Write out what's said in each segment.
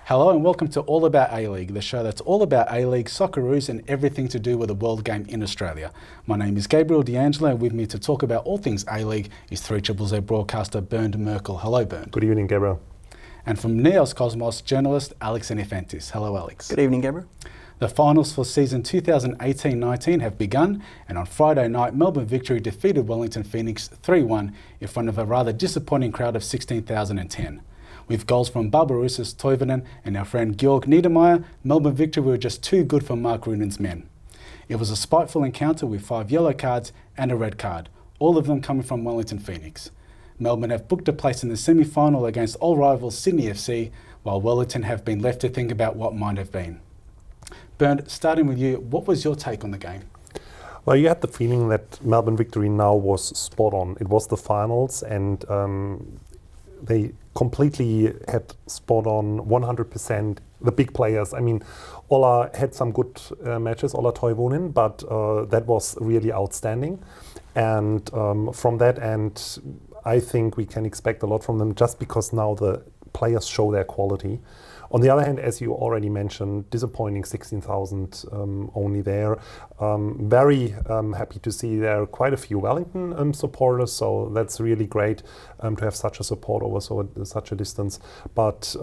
Hello and welcome to All About A-League, the show that's all about A-League, Socceroos and everything to do with the world game in Australia. My name is Gabriel D'Angelo and with me to talk about all things A-League is 3ZZZ broadcaster Bernd Merkel. Hello Bernd. Good evening, Gabriel. And from Neos Cosmos, journalist Alex Enifantis. Hello Alex. Good evening, Gabriel. The finals for season 2018-19 have begun, and on Friday night Melbourne Victory defeated Wellington Phoenix 3-1 in front of a rather disappointing crowd of 16,010. With goals from Barbarouses Toivonen and our friend Georg Niedermeyer, Melbourne Victory were just too good for Mark Runin's men. It was a spiteful encounter with 5 yellow cards and a red card, all of them coming from Wellington Phoenix. Melbourne have booked a place in the semi-final against old rivals Sydney FC, while Wellington have been left to think about what might have been. Bernd, starting with you, what was your take on the game? Well, you had the feeling that Melbourne Victory now was spot on. It was the finals and they completely had spot on 100% the big players. I mean, Ola had some good matches, Ola Toivonen, but that was really outstanding. And from that end, I think we can expect a lot from them just because now the players show their quality. On the other hand, as you already mentioned, disappointing 16,000 only there. Very happy to see there are quite a few Wellington supporters, so that's really great to have such a support over such a distance. But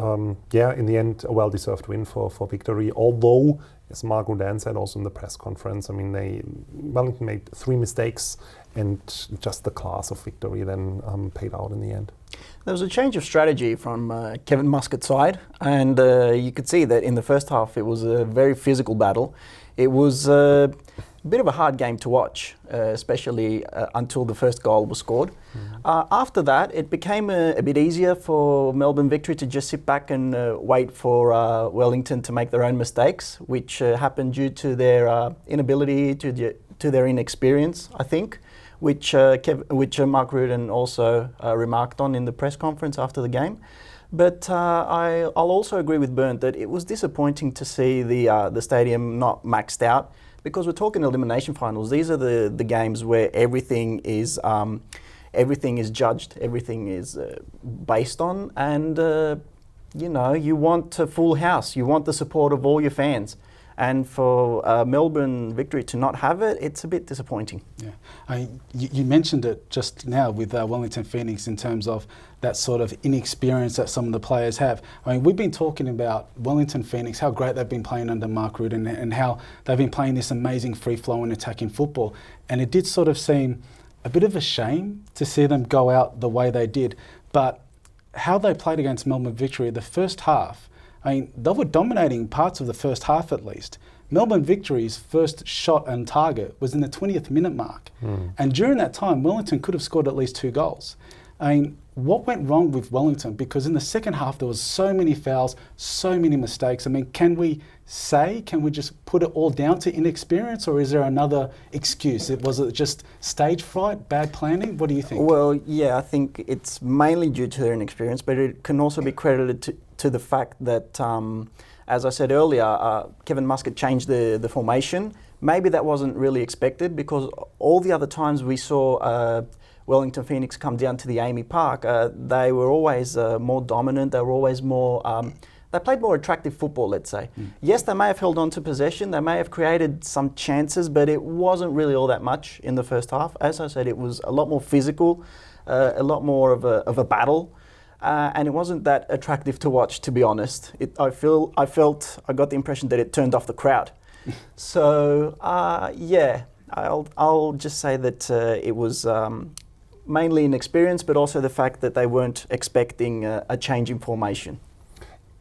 yeah, in the end, a well-deserved win for Victory, although, as Mark Rudan said also in the press conference, I mean, Wellington made 3 mistakes and just the class of Victory then paid out in the end. There was a change of strategy from Kevin Muscat's side, and you could see that in the first half it was a very physical battle. It was a bit of a hard game to watch, especially until the first goal was scored. After that, it became a bit easier for Melbourne Victory to just sit back and wait for Wellington to make their own mistakes, which happened due to their inability, to their inexperience, I think. Which Mark Rudan also remarked on in the press conference after the game. But I'll also agree with Bernd that it was disappointing to see the stadium not maxed out, because we're talking elimination finals. These are the games where everything is judged, everything is based on, and you know, you want a full house, you want the support of all your fans. And for Melbourne Victory to not have it, it's a bit disappointing. Yeah, you mentioned it just now with Wellington Phoenix in terms of that sort of inexperience that some of the players have. I mean, we've been talking about Wellington Phoenix, how great they've been playing under Mark Rudan and how they've been playing this amazing free-flowing attacking football. And it did sort of seem a bit of a shame to see them go out the way they did. But how they played against Melbourne Victory, the first half, I mean, they were dominating parts of the first half at least. Melbourne Victory's first shot and target was in the 20th minute mark. And during that time, Wellington could have scored at least 2 goals. I mean, what went wrong with Wellington? Because in the second half, there was so many fouls, so many mistakes. I mean, can we just put it all down to inexperience, or is there another excuse? Was it just stage fright, bad planning? What do you think? Well, yeah, I think it's mainly due to their inexperience, but it can also be credited to the fact that, as I said earlier, Kevin Muscat changed the formation. Maybe that wasn't really expected, because all the other times we saw Wellington Phoenix come down to the Amy Park, they were always more dominant, they were always more, they played more attractive football, let's say. Yes, they may have held on to possession, they may have created some chances, but it wasn't really all that much in the first half. As I said, it was a lot more physical, a lot more of a battle. And it wasn't that attractive to watch, to be honest. I got the impression that it turned off the crowd. So yeah, I'll just say that it was mainly inexperience, but also the fact that they weren't expecting a change in formation.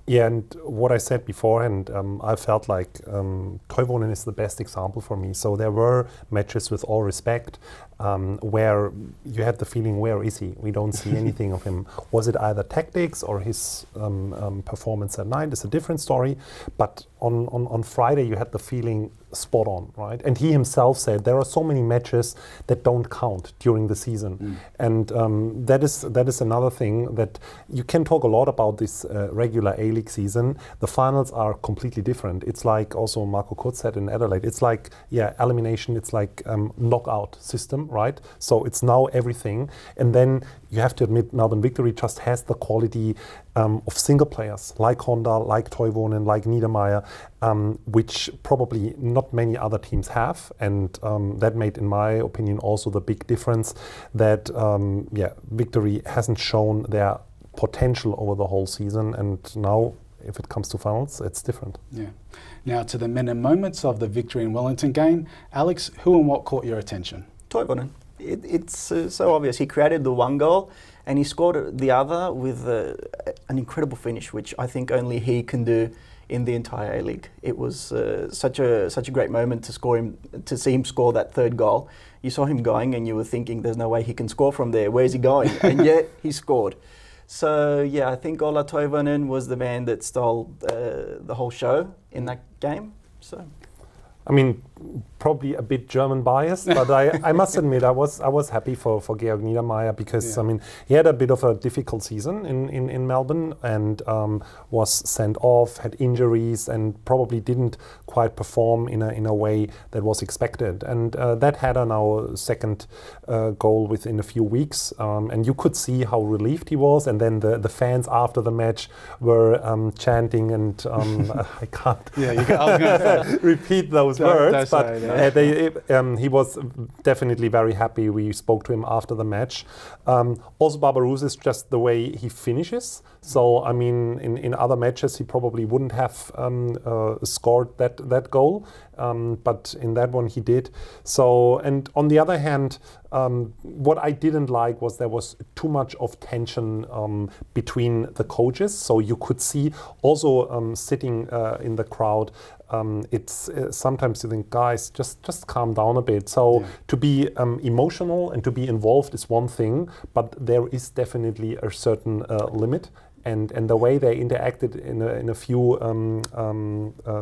Yeah, and what I said before, and I felt like Toivonen is the best example for me. So there were matches, with all respect, where you had the feeling, where is he? We don't see anything of him. Was it either tactics or his performance at night? It's a different story. But on Friday, you had the feeling spot on, right? And he himself said there are so many matches that don't count during the season. And that is another thing, that you can talk a lot about this regular A A-League season, the finals are completely different. It's like also Marco Kurz said in Adelaide, it's like, elimination, it's like knockout system, right? So it's now everything. And then you have to admit Melbourne Victory just has the quality of single players like Honda, like Toivonen, like Niedermayer, which probably not many other teams have. And that made, in my opinion, also the big difference that, Victory hasn't shown their potential over the whole season. And now, if it comes to finals, it's different. Yeah. Now to the men and moments of the Victory and Wellington game. Alex, who and what caught your attention? Toivonen. It's so obvious. He created the one goal and he scored the other with an incredible finish, which I think only he can do in the entire A-League. It was such a great moment to see him score that third goal. You saw him going and you were thinking there's no way he can score from there. Where's he going? And yet he scored. So yeah, I think Ola Toivonen was the man that stole the whole show in that game. So. I mean, probably a bit German biased, but I must admit I was happy for Georg Niedermayer because I mean he had a bit of a difficult season in Melbourne and was sent off, had injuries, and probably didn't quite perform in a way that was expected. And that had a now second goal within a few weeks, and you could see how relieved he was. And then the fans after the match were chanting, and I can't repeat those words, but he was definitely very happy. We spoke to him after the match. Also, Barbarossa is just the way he finishes. So, I mean, in other matches, he probably wouldn't have scored that goal. But in that one, he did. So, and on the other hand, what I didn't like was there was too much of tension between the coaches. So you could see also sitting in the crowd, it's sometimes you think, guys, just calm down a bit. So to be emotional and to be involved is one thing, but there is definitely a certain limit. And the way they interacted in a few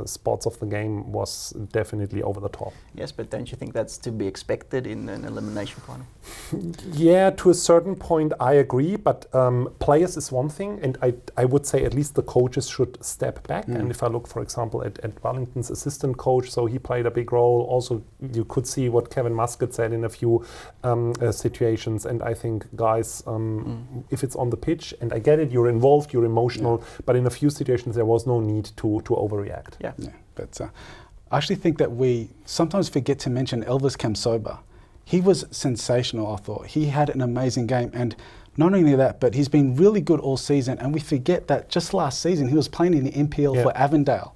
spots of the game was definitely over the top. Yes, but don't you think that's to be expected in an elimination final? Yeah, to a certain point I agree, but players is one thing, and I would say at least the coaches should step back. And if I look, for example, at Wellington's assistant coach, so he played a big role. Also, you could see what Kevin Muscat said in a few situations, and I think, guys, if it's on the pitch, and I get it, you're involved, you're emotional, but in a few situations there was no need to overreact. Yeah, but I actually think that we sometimes forget to mention Elvis Kamsoba. He was sensational, I thought. He had an amazing game, and not only that, but he's been really good all season, and we forget that just last season he was playing in the NPL for Avondale.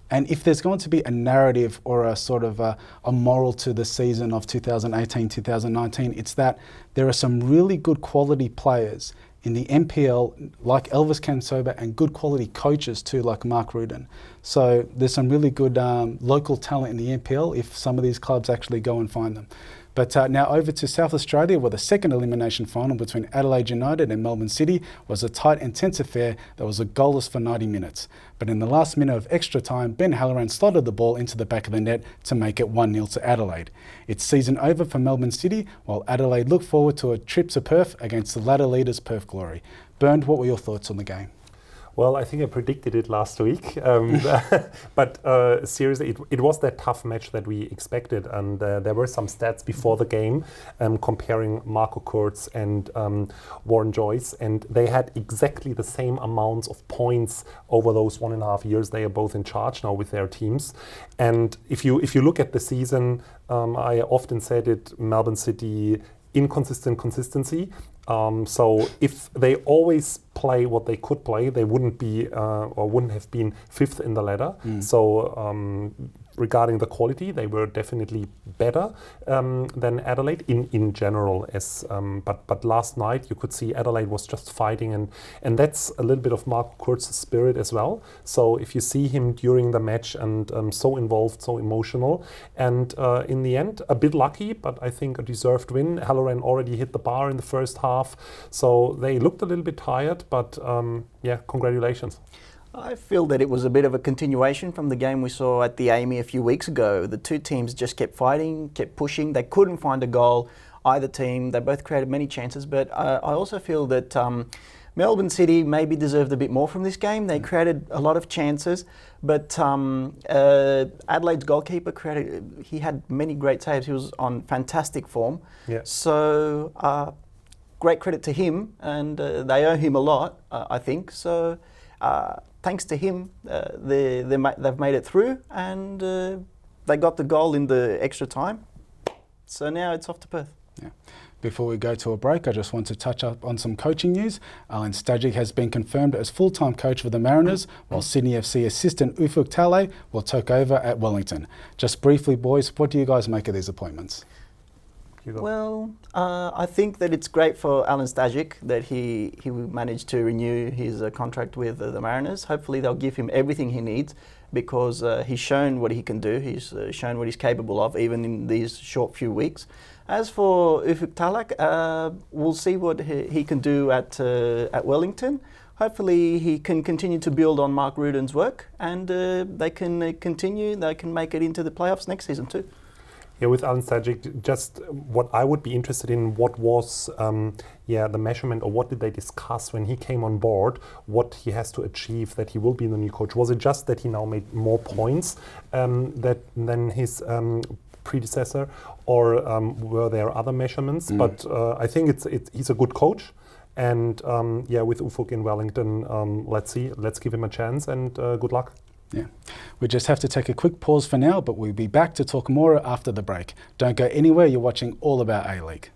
And if there's going to be a narrative or a sort of a moral to the season of 2018-2019, it's that there are some really good quality players in the NPL like Elvis Kamsoba and good quality coaches too like Mark Rudin. So there's some really good local talent in the NPL if some of these clubs actually go and find them. But now over to South Australia, where the second elimination final between Adelaide United and Melbourne City was a tight, intense affair that was goalless for 90 minutes. But in the last minute of extra time, Ben Halloran slotted the ball into the back of the net to make it 1-0 to Adelaide. It's season over for Melbourne City, while Adelaide look forward to a trip to Perth against the ladder leaders Perth Glory. Bernd, what were your thoughts on the game? Well, I think I predicted it last week, but seriously, it was that tough match that we expected, and there were some stats before the game comparing Marco Kurz and Warren Joyce, and they had exactly the same amounts of points over those 1.5 years. They are both in charge now with their teams, and if you look at the season, I often said it, Melbourne City inconsistent consistency. So if they always play what they could play, they wouldn't be or wouldn't have been fifth in the ladder. So regarding the quality, they were definitely better than Adelaide in general. But last night you could see Adelaide was just fighting, and that's a little bit of Marco Kurz's spirit as well. So if you see him during the match and so involved, so emotional, and in the end a bit lucky, but I think a deserved win. Halloran already hit the bar in the first half, so they looked a little bit tired, but yeah, congratulations. I feel that it was a bit of a continuation from the game we saw at the Amy a few weeks ago. The two teams just kept fighting, kept pushing. They couldn't find a goal, either team. They both created many chances, but I also feel that Melbourne City maybe deserved a bit more from this game. They created a lot of chances, but Adelaide's goalkeeper he had many great saves. He was on fantastic form. Yeah. So great credit to him, and they owe him a lot, I think. So thanks to him, they've made it through, and they got the goal in the extra time. So now it's off to Perth. Yeah. Before we go to a break, I just want to touch up on some coaching news. Alan Stajic has been confirmed as full-time coach for the Mariners, while Sydney FC assistant Ufuk Talay will take over at Wellington. Just briefly, boys, what do you guys make of these appointments? Well, I think that it's great for Alan Stajic that he managed to renew his contract with the Mariners. Hopefully they'll give him everything he needs, because he's shown what he can do. He's shown what he's capable of, even in these short few weeks. As for Ufuk Talay, we'll see what he can do at Wellington. Hopefully he can continue to build on Mark Ruden's work, and they can make it into the playoffs next season too. Yeah, with Alan Stajic, just what I would be interested in, what was the measurement, or what did they discuss when he came on board, what he has to achieve that he will be the new coach? Was it just that he now made more points than his predecessor, or were there other measurements? But I think he's a good coach, and with Ufuk in Wellington, let's give him a chance, and good luck. Yeah, we just have to take a quick pause for now, but we'll be back to talk more after the break. Don't go anywhere, you're watching All About A-League.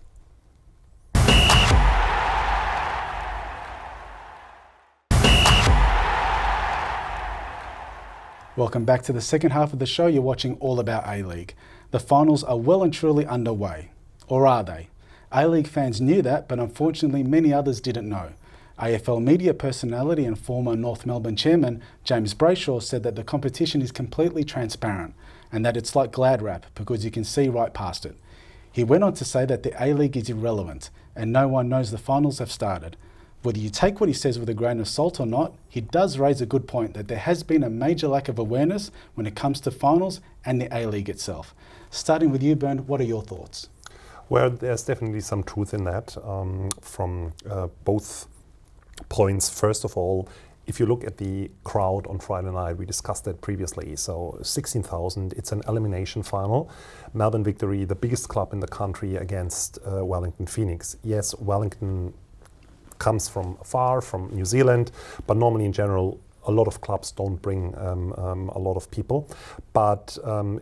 Welcome back to the second half of the show. You're watching All About A-League. The finals are well and truly underway. Or are they? A-League fans knew that, but unfortunately many others didn't know. AFL media personality and former North Melbourne chairman James Brayshaw said that the competition is completely transparent and that it's like Glad Wrap because you can see right past it. He went on to say that the A-League is irrelevant and no one knows the finals have started. Whether you take what he says with a grain of salt or not, he does raise a good point that there has been a major lack of awareness when it comes to finals and the A-League itself. Starting with you, Bernd, what are your thoughts? Well, there's definitely some truth in that from both points. First of all, if you look at the crowd on Friday night, we discussed that previously. So 16,000, it's an elimination final. Melbourne Victory, the biggest club in the country, against Wellington Phoenix. Yes, Wellington comes from far, from New Zealand, but normally in general, a lot of clubs don't bring a lot of people, but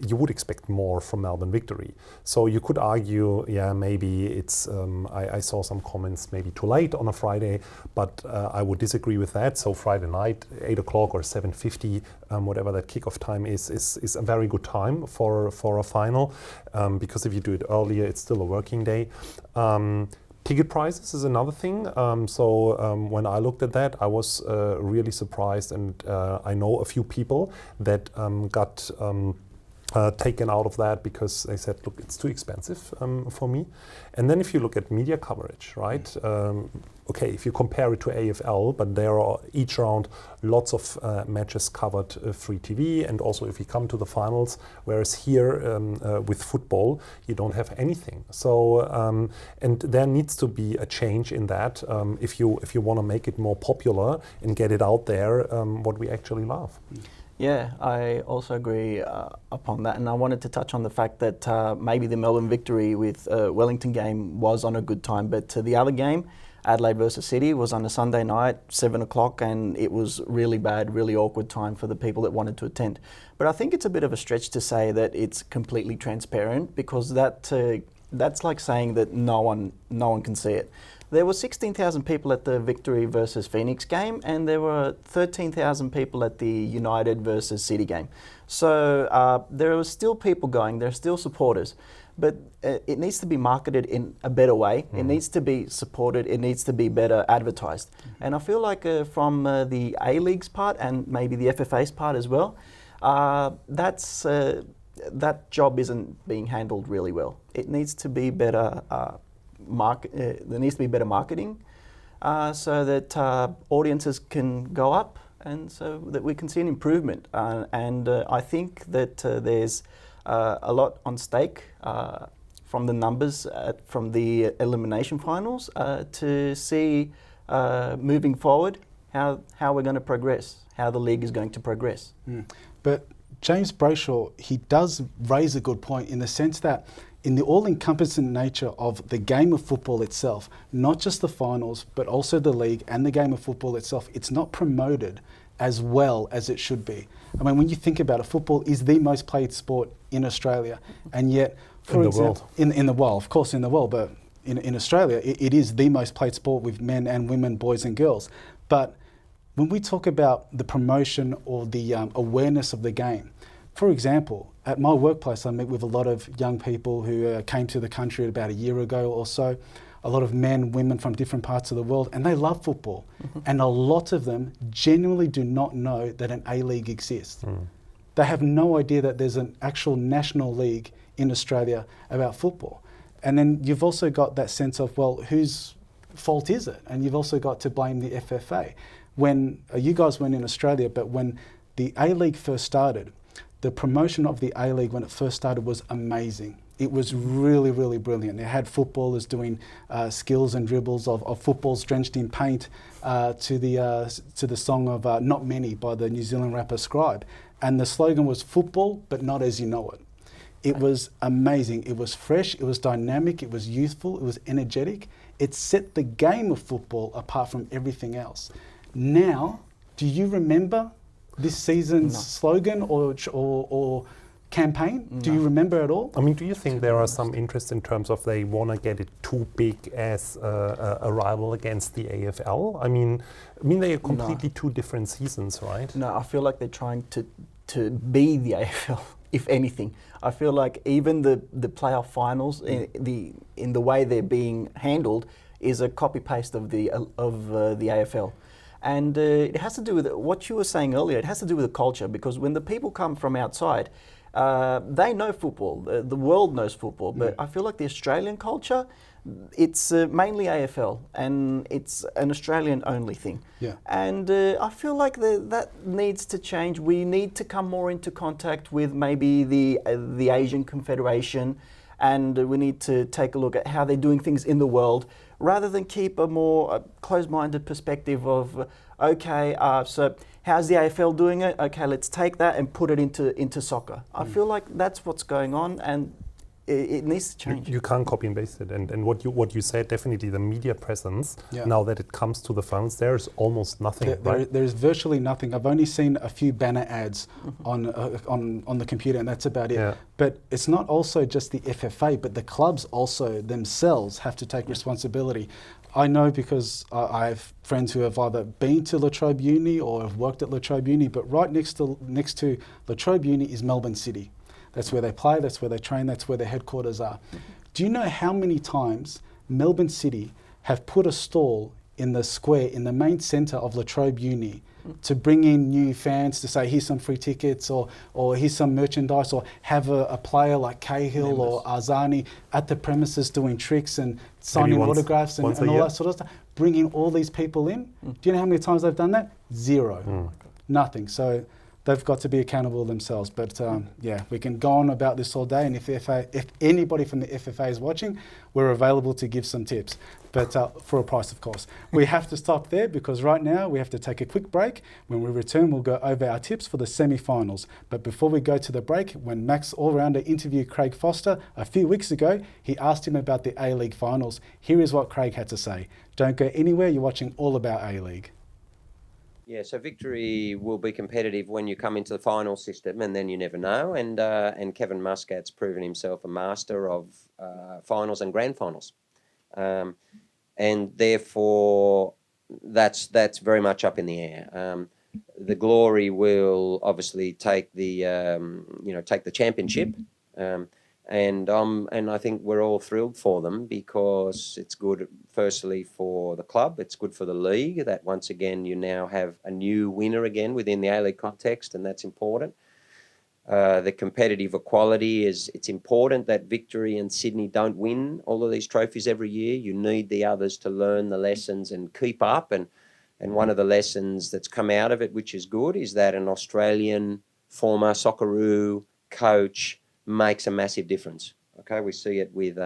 you would expect more from Melbourne Victory. So you could argue, yeah, maybe it's, I saw some comments, maybe too late on a Friday, but I would disagree with that. So Friday night, 8 o'clock or 7:50, whatever that kickoff time is a very good time for a final, because if you do it earlier, it's still a working day. Ticket prices is another thing. When I looked at that, I was really surprised, and I know a few people that got taken out of that because they said, look, it's too expensive for me. And then if you look at media coverage, right? Okay, if you compare it to AFL, but there are each round lots of matches covered free TV, and also if you come to the finals, whereas here with football, you don't have anything. So, and there needs to be a change in that if you want to make it more popular and get it out there, what we actually love. Yeah, I also agree upon that, and I wanted to touch on the fact that maybe the Melbourne Victory with Wellington game was on a good time, but the other game, Adelaide versus City, was on a Sunday night, 7 o'clock, and it was really bad, really awkward time for the people that wanted to attend. But I think it's a bit of a stretch to say that it's completely transparent, because that's like saying that no one can see it. There were 16,000 people at the Victory versus Phoenix game, and there were 13,000 people at the United versus City game. So there are still people going, there are still supporters, but it needs to be marketed in a better way. It needs to be supported, it needs to be better advertised. And I feel like from the A-League's part, and maybe the FFA's part as well, that job isn't being handled really well. It needs to be better there needs to be better marketing so that audiences can go up, and so that we can see an improvement. I think that there's a lot on stake from the numbers from the elimination finals to see moving forward, how we're going to progress, how the league is going to progress. But James Brayshaw, he does raise a good point in the sense that in the all-encompassing nature of the game of football itself, not just the finals, but also the league and the game of football itself, it's not promoted as well as it should be. I mean, when you think about it, football is the most played sport in Australia, and yet, for example, in the world, of course, in the world, but in Australia, it is the most played sport with men and women, boys and girls. But when we talk about the promotion or the awareness of the game, for example, at my workplace, I meet with a lot of young people who came to the country about a year ago or so, a lot of men, women from different parts of the world, and they love football. And a lot of them genuinely do not know that an A-League exists. They have no idea that there's an actual national league in Australia about football. And then you've also got that sense of, well, whose fault is it? And you've also got to blame the FFA. When you guys weren't in Australia, but when the A-League first started, the promotion of the A-League when it first started was amazing. It was really, really brilliant. It had footballers doing skills and dribbles of footballs drenched in paint to the song of Not Many by the New Zealand rapper Scribe. And the slogan was football, but not as you know it. It was amazing. It was fresh, it was dynamic, it was youthful, it was energetic. It set the game of football apart from everything else. Now, do you remember this season's slogan or campaign? No. Do you remember at all? I mean, do you think there are some interest in terms of they want to get it too big as a rival against the AFL? I mean they are completely two different seasons, right? No, I feel like they're trying to be the AFL, if anything. I feel like even the playoff finals, in the way they're being handled, is a copy paste of the AFL. And it has to do with what you were saying earlier. It has to do with the culture, because when the people come from outside, they know football. The world knows football, but I feel like the Australian culture, it's mainly AFL, and it's an Australian-only thing. Yeah. And I feel like that needs to change. We need to come more into contact with maybe the Asian Confederation, and we need to take a look at how they're doing things in the world, rather than keep a more closed-minded perspective of, okay, so how's the AFL doing it? Okay, let's take that and put it into soccer. I feel like that's what's going on, and it needs to change. You can't copy and paste it. And what you said, definitely the media presence, now that it comes to the phones, there's almost nothing, right? There's virtually nothing. I've only seen a few banner ads on the computer, and that's about it. Yeah. But it's not also just the FFA, but the clubs also themselves have to take responsibility. I know because I have friends who have either been to La Trobe Uni or have worked at La Trobe Uni, but right next to La Trobe Uni is Melbourne City. That's where they play, that's where they train, that's where their headquarters are. Do you know how many times Melbourne City have put a stall in the square, in the main centre of La Trobe Uni, to bring in new fans to say, here's some free tickets, or here's some merchandise, or have a player like Cahill or Arzani at the premises doing tricks and signing autographs and all that sort of stuff, bringing all these people in? Do you know how many times they've done that? Zero. Nothing. So they've got to be accountable themselves. But yeah, we can go on about this all day, and if anybody from the FFA is watching, we're available to give some tips, but for a price, of course. We have to stop there because right now we have to take a quick break. When we return, we'll go over our tips for the semi-finals. But before we go to the break, when Max All-Rounder interviewed Craig Foster a few weeks ago, he asked him about the A-League finals. Here is what Craig had to say. Don't go anywhere, you're watching All About A-League. Yeah, so victory will be competitive when you come into the final system, and then you never know. And Kevin Muscat's proven himself a master of finals and grand finals, and therefore that's very much up in the air. The Glory will obviously take the take the championship, and I think we're all thrilled for them because it's good, firstly, for the club. It's good for the league that once again you now have a new winner again within the A-League context, and that's important. The competitive equality it's important that Victory and Sydney don't win all of these trophies every year. You need the others to learn the lessons and keep up. And one of the lessons that's come out of it, which is good, is that an Australian former Socceroo coach makes a massive difference. Okay, we see it with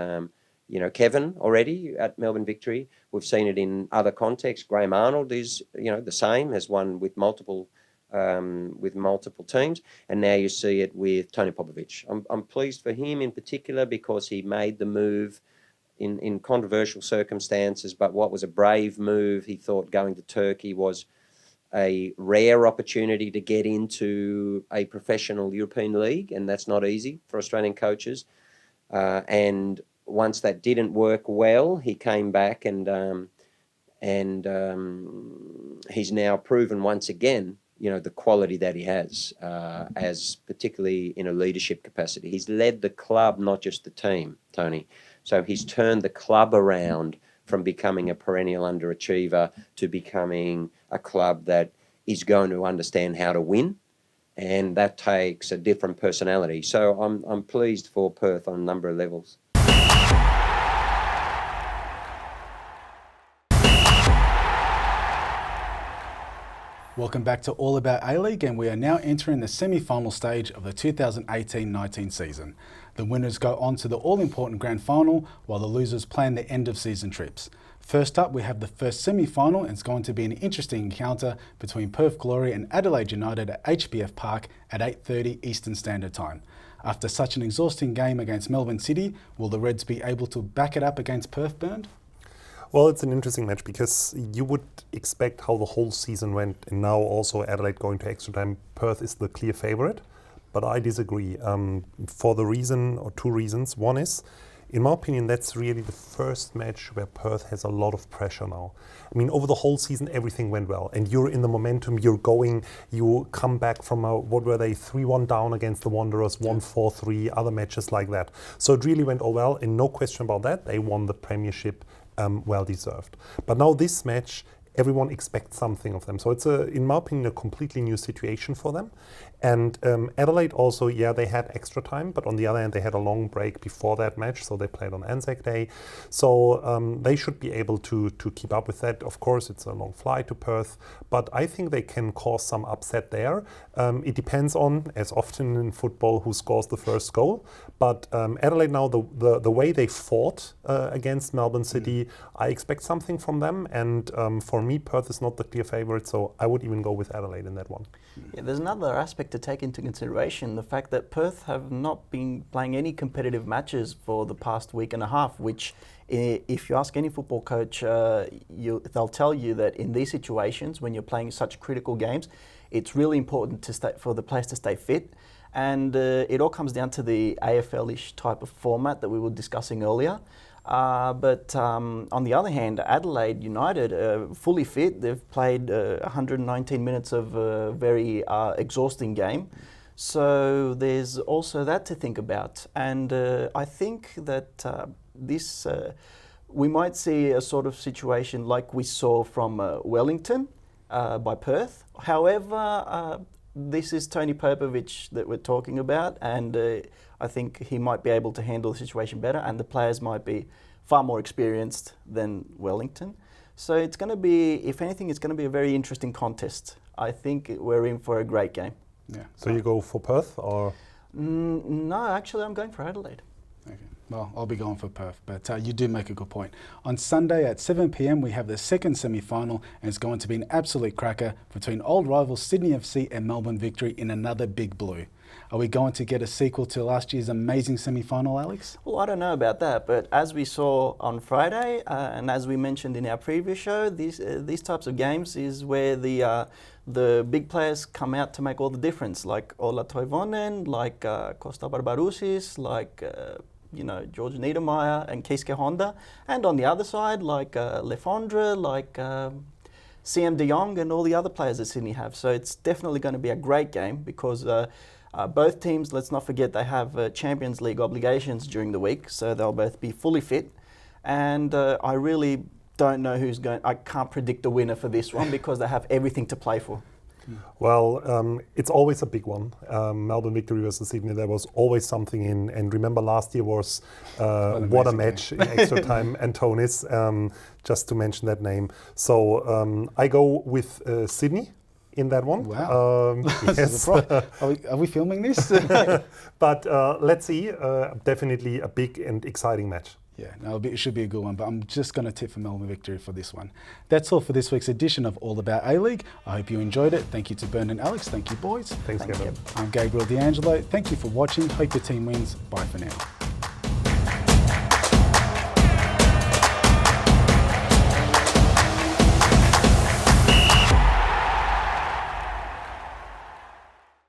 Kevin already at Melbourne Victory. We've seen it in other contexts. Graham Arnold is, the same, has won with multiple teams, and now you see it with Tony Popovic. I'm pleased for him in particular because he made the move in controversial circumstances, but what was a brave move. He thought going to Turkey was a rare opportunity to get into a professional European league, and that's not easy for Australian coaches. And once that didn't work well, he came back and he's now proven once again, the quality that he has, as particularly in a leadership capacity. He's led the club, not just the team, Tony. So he's turned the club around from becoming a perennial underachiever to becoming a club that is going to understand how to win, and that takes a different personality. So I'm pleased for Perth on a number of levels. Welcome back to All About A-League, and we are now entering the semi-final stage of the 2018-19 season. The winners go on to the all-important grand final, while the losers plan their end-of-season trips. First up, we have the first semi-final, and it's going to be an interesting encounter between Perth Glory and Adelaide United at HBF Park at 8:30 Eastern Standard Time. After such an exhausting game against Melbourne City, will the Reds be able to back it up against Perth, Bernd? Well, it's an interesting match because you would expect how the whole season went, and now also Adelaide going to extra time. Perth is the clear favourite, but I disagree for the reason, or two reasons. One is, in my opinion, that's really the first match where Perth has a lot of pressure now. I mean, over the whole season, everything went well, and you're in the momentum, you come back from what were they, 3-1 down against the Wanderers, 1-4-3, other matches like that. So it really went all well, and no question about that. They won the premiership. Well deserved. But now this match, everyone expects something of them. So it's, in my opinion, a completely new situation for them. And Adelaide also, they had extra time, but on the other hand, they had a long break before that match, so they played on Anzac Day. So they should be able to keep up with that. Of course, it's a long flight to Perth, but I think they can cause some upset there. It depends on, as often in football, who scores the first goal. But Adelaide now, the way they fought against Melbourne City, I expect something from them. And for me, Perth is not the clear favourite, so I would even go with Adelaide in that one. Yeah, there's another aspect to take into consideration, the fact that Perth have not been playing any competitive matches for the past week and a half, which if you ask any football coach, they'll tell you that in these situations, when you're playing such critical games, it's really important for the players to stay fit. And it all comes down to the AFL-ish type of format that we were discussing earlier. But on the other hand, Adelaide United, fully fit. They've played 119 minutes of a very exhausting game. So there's also that to think about. And I think that we might see a sort of situation like we saw from Wellington by Perth. However, this is Tony Popovic that we're talking about, and I think he might be able to handle the situation better, and the players might be far more experienced than Wellington. So it's going to be, if anything, it's going to be a very interesting contest. I think we're in for a great game. Yeah. So you go for Perth, or? No, actually I'm going for Adelaide. Okay. Well, I'll be going for Perth, but you do make a good point. On Sunday at 7 p.m, we have the second semi-final, and it's going to be an absolute cracker between old rivals Sydney FC and Melbourne Victory in another Big Blue. Are we going to get a sequel to last year's amazing semi-final, Alex? Well, I don't know about that, but as we saw on Friday, and as we mentioned in our previous show, these types of games is where the big players come out to make all the difference, like Ola Toivonen, like Costa Barbarousis, like George Niedermeyer and Keisuke Honda, and on the other side, like Lefondre, like CM De Jong and all the other players that Sydney have. So it's definitely going to be a great game because both teams, let's not forget, they have Champions League obligations during the week, so they'll both be fully fit. And I really don't know I can't predict the winner for this one because they have everything to play for. Well, it's always a big one. Melbourne Victory versus Sydney, there was always something in. And remember, last year was what a match in extra time, Antonis, just to mention that name. So I go with Sydney in that one. Wow. Yes. Are we filming this? But let's see, definitely a big and exciting match. Yeah, no, it should be a good one, but I'm just going to tip for Melbourne victory for this one. That's all for this week's edition of All About A-League. I hope you enjoyed it. Thank you to Bern and Alex. Thank you, boys. Thanks, Kevin. I'm Gabriel D'Angelo. Thank you for watching. Hope your team wins. Bye for now.